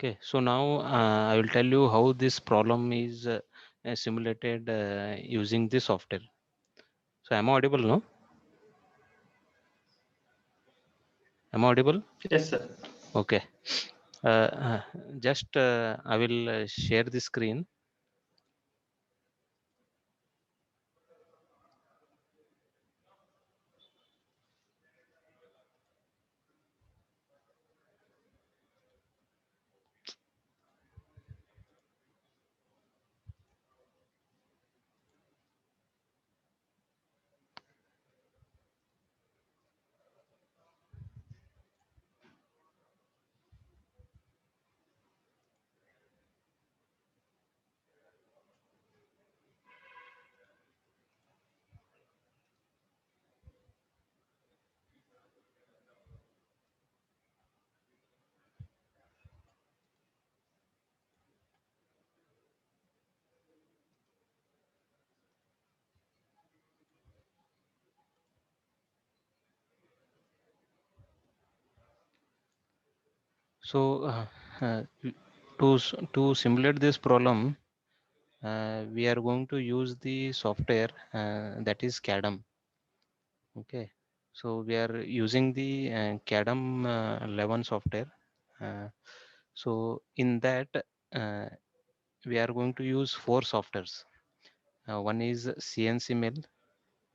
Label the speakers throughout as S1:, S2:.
S1: Okay, so now I will tell you how this problem is simulated using the software. So am I audible? No? Am I audible?
S2: Yes, sir.
S1: Okay. Just I will share the screen. So uh, to simulate this problem, we are going to use the software that is CADM. Okay. So we are using the CADM 11 software. Uh, so in that, uh, we are going to use four softwares. One is CNC Mill.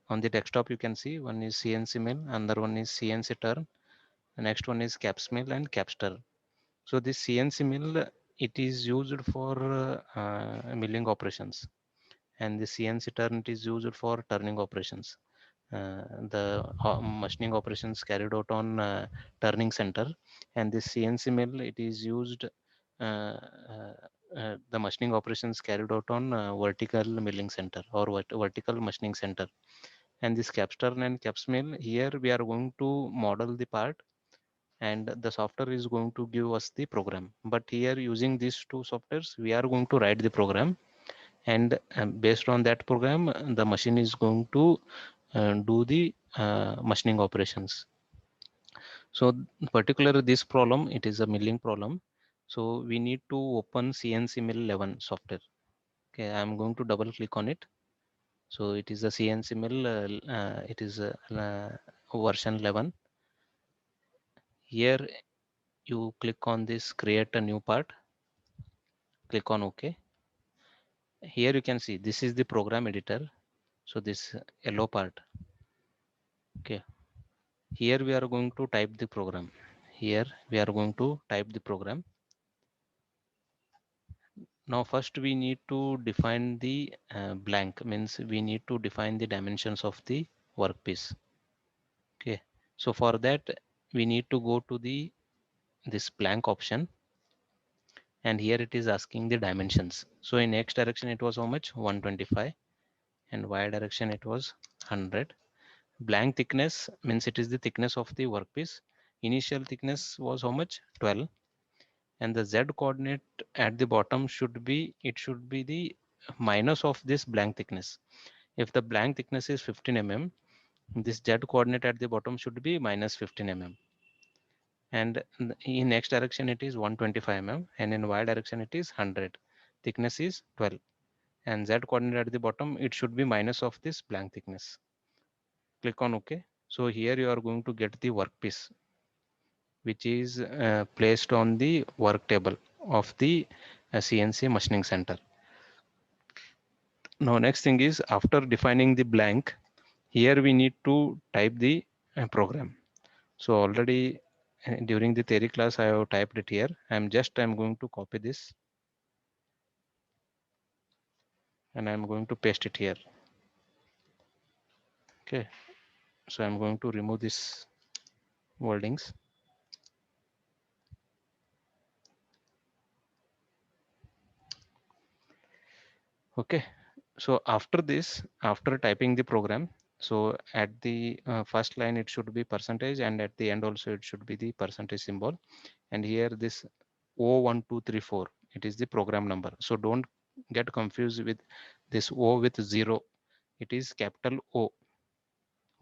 S1: On the desktop, you can see one is CNC Mill, another one is CNC Turn, the next one is Caps Mill and Capster. So this CNC Mill, it is used for milling operations, and the CNC Turn it is used for turning operations. The machining operations carried out on turning center, and the CNC mill it is used the machining operations carried out on vertical milling center or vertical machining center. And this capstone and caps mill, here we are going to model the part, and the software is going to give us the program. But here using these two softwares, we are going to write the program, and based on that program, the machine is going to do the machining operations. So particularly this problem, it is a milling problem. So we need to open CNC Mill 11 software. Okay, I'm going to double click on it. So it is a CNC Mill, it is version 11. Here you click on this create a new part, click on OK. Here you can see this is the program editor. So this yellow part. Okay, here we are going to type the program. Here we are going to type the program. Now first we need to define the blank, means we need to define the dimensions of the workpiece. Okay, so for that we need to go to the this blank option, and here it is asking the dimensions. So in X direction it was how much? 125, and Y direction it was 100. Blank thickness means it is the thickness of the workpiece. Initial thickness was how much? 12, and the Z coordinate at the bottom should be, it should be the minus of this blank thickness. If the blank thickness is 15 mm, this Z coordinate at the bottom should be minus 15 mm. And in X direction it is 125 mm, and in Y direction it is 100. Thickness is 12, and Z coordinate at the bottom, it should be minus of this blank thickness. Click on OK. So here you are going to get the workpiece, which is placed on the work table of the CNC machining center. Now next thing is, after defining the blank, here we need to type the program. So already during the theory class I have typed it here. I'm going to copy this, and I'm going to paste it here. Okay, so I'm going to remove this wordings. Okay, so after this, after typing the program, so at the first line it should be percentage, and at the end also it should be the percentage symbol. And here this O1234, it is the program number. So don't get confused with this O with 0. It is capital O.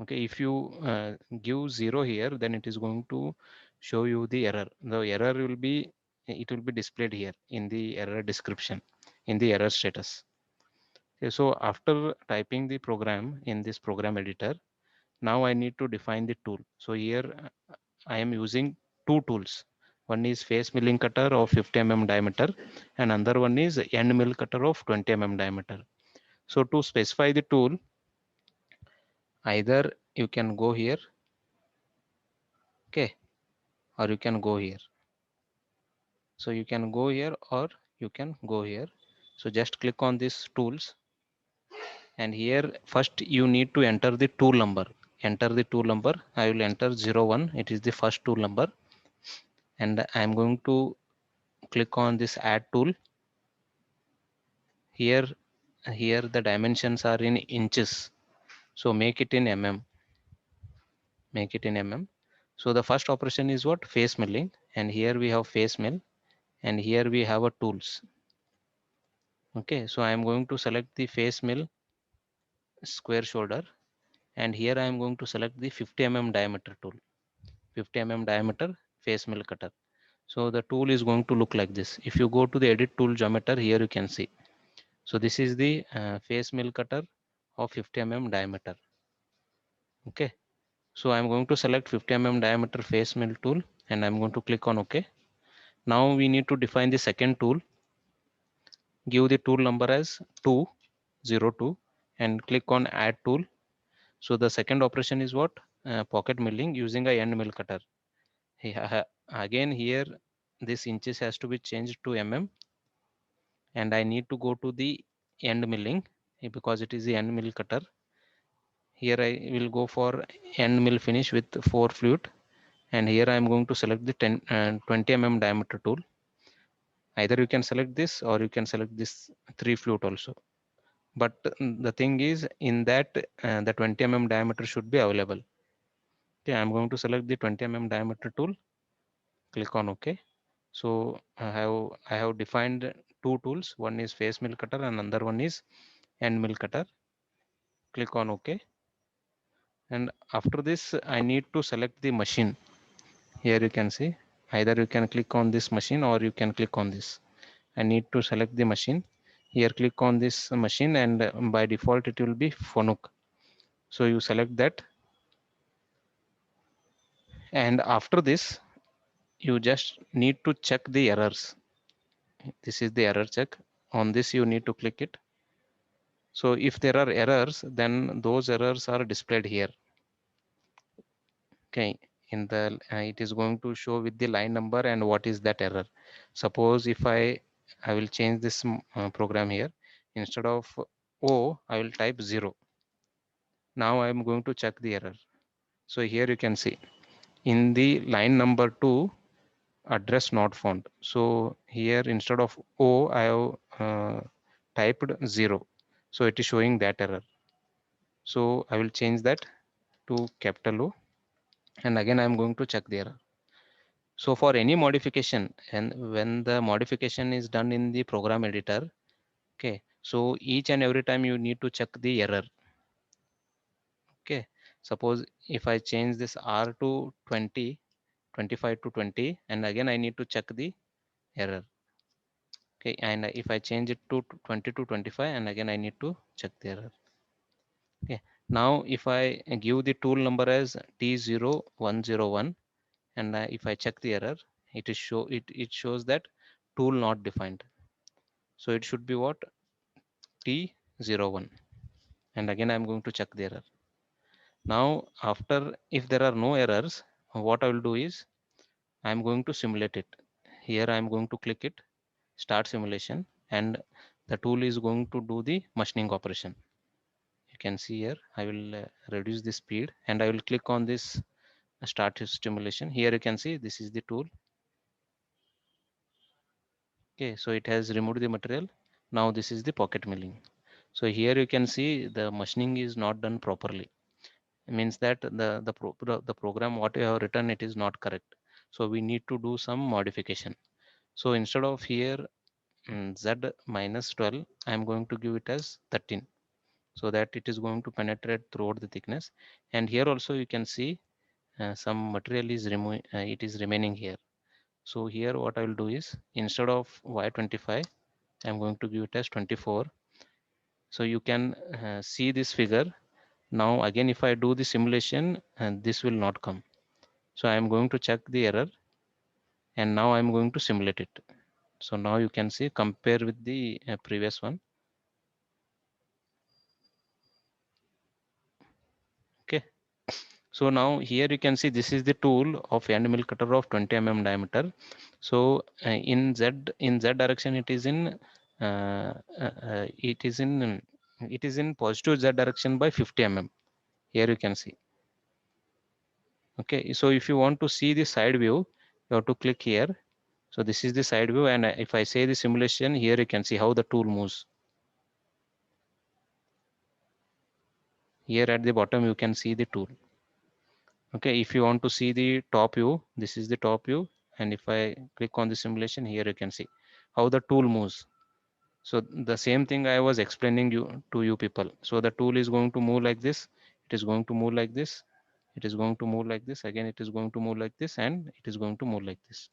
S1: Okay, if you give 0 here, then it is going to show you the error. The error will be it will be displayed here in the error description, in the error status. Okay, so after typing the program in this program editor, now I need to define the tool. So here I am using two tools. One is face milling cutter of 50 diameter and another one is end mill cutter of 20 diameter. So to specify the tool, either you can go here, okay, or you can go here. So you can go here or you can go here. So just click on these tools, and here first you need to enter the tool number. Enter the tool number. I will enter 01. It is the first tool number, and I am going to click on this add tool. Here the dimensions are in inches, so make it in mm. So the first operation is what? Face milling, and here we have face mill, and here we have a tools. Okay, so I am going to select the face mill square shoulder, and here I am going to select the 50 diameter tool. 50 diameter face mill cutter. So the tool is going to look like this. If you go to the edit tool geometer, here you can see. So this is the face mill cutter of 50 diameter. Okay, so I'm going to select 50 diameter face mill tool, and I'm going to click on OK. Now we need to define the second tool. Give the tool number as 202 and click on add tool. So the second operation is what? Pocket milling using a end mill cutter. Again here this inches has to be changed to mm, and I need to go to the end milling because it is the end mill cutter. Here I will go for end mill finish with 4 flute, and here I am going to select the 20 diameter tool. Either you can select this or you can select this 3 flute also. But the thing is in that the 20 diameter should be available. Okay, I'm going to select the 20 diameter tool, click on OK. So I have defined two tools. One is face mill cutter and another one is end mill cutter. Click on OK. And after this, I need to select the machine. Here you can see, either you can click on this machine or you can click on this. I need to select the machine. Here click on this machine, and by default it will be Fanuc. So you select that, and after this you just need to check the errors. This is the error check. On this you need to click it. So if there are errors, then those errors are displayed here. Okay, in the it is going to show with the line number and what is that error. Suppose if I will change this program here. Instead of O, I will type 0. Now I am going to check the error. So here you can see in the line number 2, address not found. So here instead of O, I have typed 0. So it is showing that error. So I will change that to capital O, and again I am going to check the error. So for any modification, and when the modification is done in the program editor, okay, so each and every time you need to check the error. Okay, suppose if I change this R to 20, 25 to 20, and again I need to check the error. Okay, and if I change it to 20 to 25, and again I need to check the error. Okay, now if I give the tool number as T0101, and if I check the error, it shows that tool not defined. So it should be what? T01, and again I'm going to check the error. Now after, if there are no errors, what I will do is I'm going to simulate it. Here I'm going to click it, start simulation, and the tool is going to do the machining operation. You can see here I will reduce the speed, and I will click on this start simulation. Here you can see this is the tool. Okay, so it has removed the material. Now this is the pocket milling. So here you can see the machining is not done properly. It means that the program what you have written, it is not correct. So we need to do some modification. So instead of here Z minus 12, I am going to give it as 13, so that it is going to penetrate throughout the thickness. And here also you can see some material is it is remaining here. So here what I will do is, instead of y25, I'm going to give it as 24. So you can see this figure. Now again, if I do the simulation, and this will not come. So I'm going to check the error, and now I'm going to simulate it. So now you can see, compare with the previous one. Okay. So now here you can see, this is the tool of end mill cutter of 20 diameter. So in Z direction, it is in it is in positive Z direction by 50 Here you can see. Okay. So if you want to see the side view, you have to click here. So this is the side view, and if I say the simulation, here you can see how the tool moves. Here at the bottom you can see the tool. Okay, if you want to see the top view, this is the top view, and if I click on the simulation, here you can see how the tool moves. So the same thing I was explaining you people. So the tool is going to move like this, it is going to move like this, it is going to move like this, again it is going to move like this, and it is going to move like this.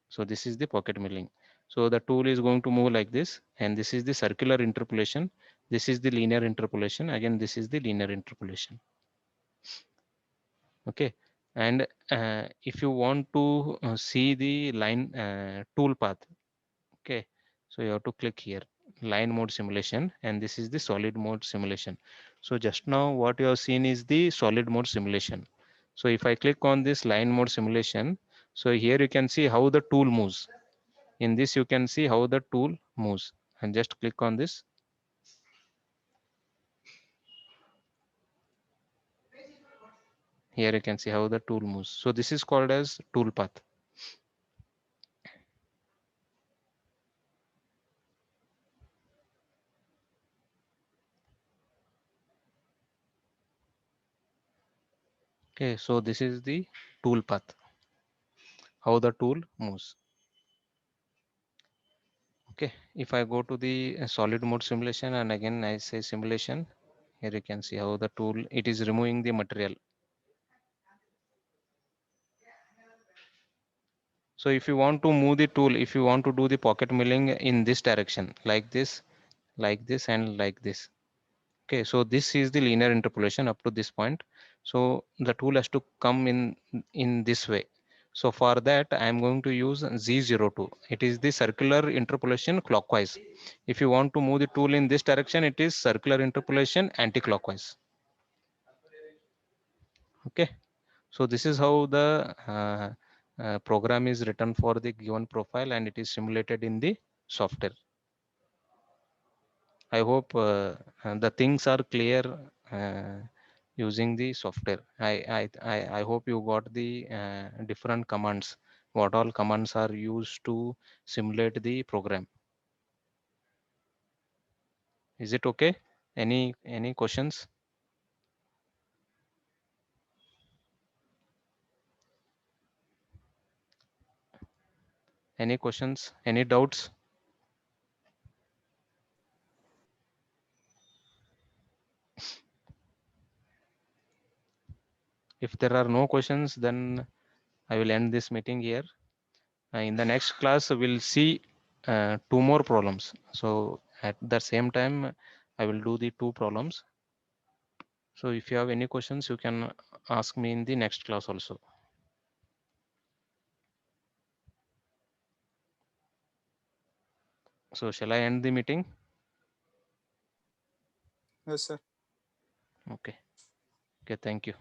S1: So this is the pocket milling. So the tool is going to move like this, and this is the circular interpolation, this is the linear interpolation, again this is the linear interpolation. Okay. And if you want to see the line tool path, okay, so you have to click here, line mode simulation, and this is the solid mode simulation. So just now what you have seen is the solid mode simulation. So if I click on this line mode simulation, so here you can see how the tool moves. In this you can see how the tool moves, and just click on this. Here you can see how the tool moves. So this is called as tool path. Okay, so this is the tool path, how the tool moves. Okay, if I go to the solid mode simulation, and again I say simulation, here you can see how the tool, it is removing the material. So if you want to move the tool, if you want to do the pocket milling in this direction, like this, and like this. Okay, so this is the linear interpolation up to this point. So the tool has to come in this way. So for that I am going to use Z02. It is the circular interpolation clockwise. If you want to move the tool in this direction, it is circular interpolation anti-clockwise. Okay, so this is how the program is written for the given profile, and it is simulated in the software. I hope the things are clear using the software. I hope you got the different commands, what all commands are used to simulate the program. Is it okay? Any questions? Any questions? Any doubts? If there are no questions, then I will end this meeting here. In the next class, we'll see two more problems. So at the same time, I will do the two problems. So if you have any questions, you can ask me in the next class also. So shall I end the meeting?
S2: Yes, sir.
S1: Okay. Okay, thank you.